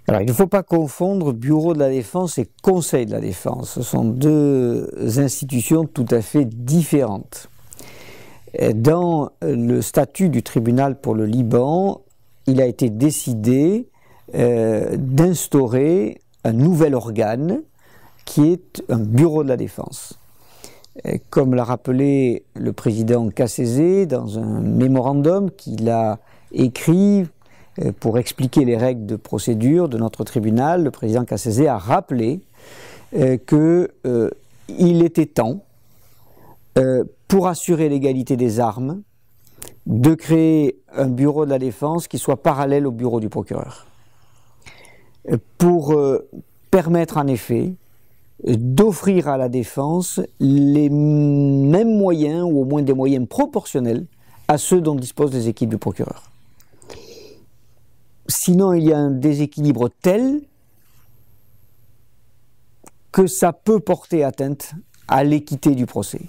Alors, il ne faut pas confondre Bureau de la Défense et Conseil de la Défense. Ce sont deux institutions tout à fait différentes. Dans le statut du tribunal pour le Liban, il a été décidé d'instaurer un nouvel organe qui est un Bureau de la Défense. Comme l'a rappelé le président Kassese dans un mémorandum qu'il a écrit pour expliquer les règles de procédure de notre tribunal, le président Kassese a rappelé qu'il était temps, pour assurer l'égalité des armes, de créer un bureau de la défense qui soit parallèle au bureau du procureur. Pour permettre en effet d'offrir à la défense les mêmes moyens, ou au moins des moyens proportionnels à ceux dont disposent les équipes du procureur. Sinon, il y a un déséquilibre tel que ça peut porter atteinte à l'équité du procès.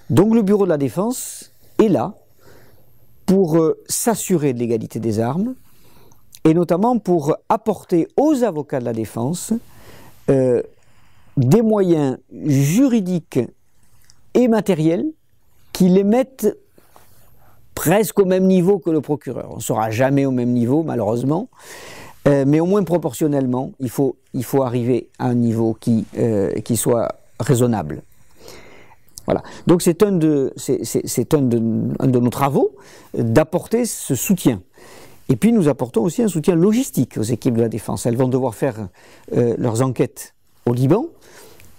Donc le bureau de la défense est là pour s'assurer de l'égalité des armes et notamment pour apporter aux avocats de la défense des moyens juridiques et matériels qui les mettent presque au même niveau que le procureur. On ne sera jamais au même niveau, malheureusement, mais au moins proportionnellement, il faut arriver à un niveau qui soit raisonnable. Voilà. Donc c'est un de nos travaux d'apporter ce soutien. Et puis nous apportons aussi un soutien logistique aux équipes de la défense. Elles vont devoir faire leurs enquêtes au Liban.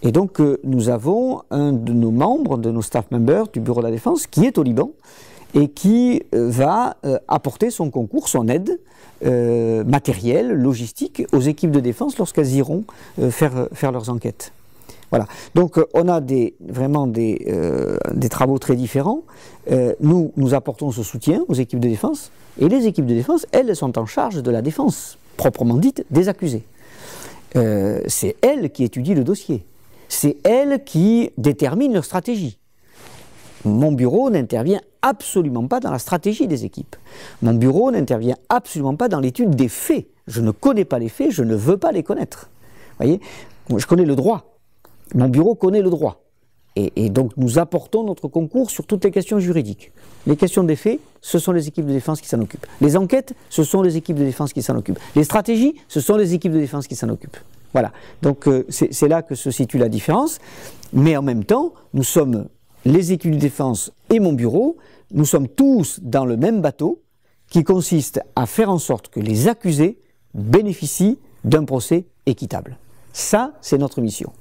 Et donc nous avons un de nos membres, de nos staff members du Bureau de la Défense qui est au Liban et qui va apporter son concours, son aide matérielle, logistique aux équipes de défense lorsqu'elles iront faire leurs enquêtes. Voilà. Donc on a vraiment des travaux très différents. Nous apportons ce soutien aux équipes de défense et les équipes de défense, elles sont en charge de la défense, proprement dite, des accusés. C'est elles qui étudient le dossier. C'est elles qui déterminent leur stratégie. Mon bureau n'intervient absolument pas dans la stratégie des équipes. Mon bureau n'intervient absolument pas dans l'étude des faits. Je ne connais pas les faits, je ne veux pas les connaître. Vous voyez, je connais le droit. Mon bureau connaît le droit. Et donc nous apportons notre concours sur toutes les questions juridiques. Les questions des faits, ce sont les équipes de défense qui s'en occupent. Les enquêtes, ce sont les équipes de défense qui s'en occupent. Les stratégies, ce sont les équipes de défense qui s'en occupent. Voilà. Donc c'est là que se situe la différence. Mais en même temps, nous sommes les équipes de défense et mon bureau, nous sommes tous dans le même bateau qui consiste à faire en sorte que les accusés bénéficient d'un procès équitable. Ça, c'est notre mission.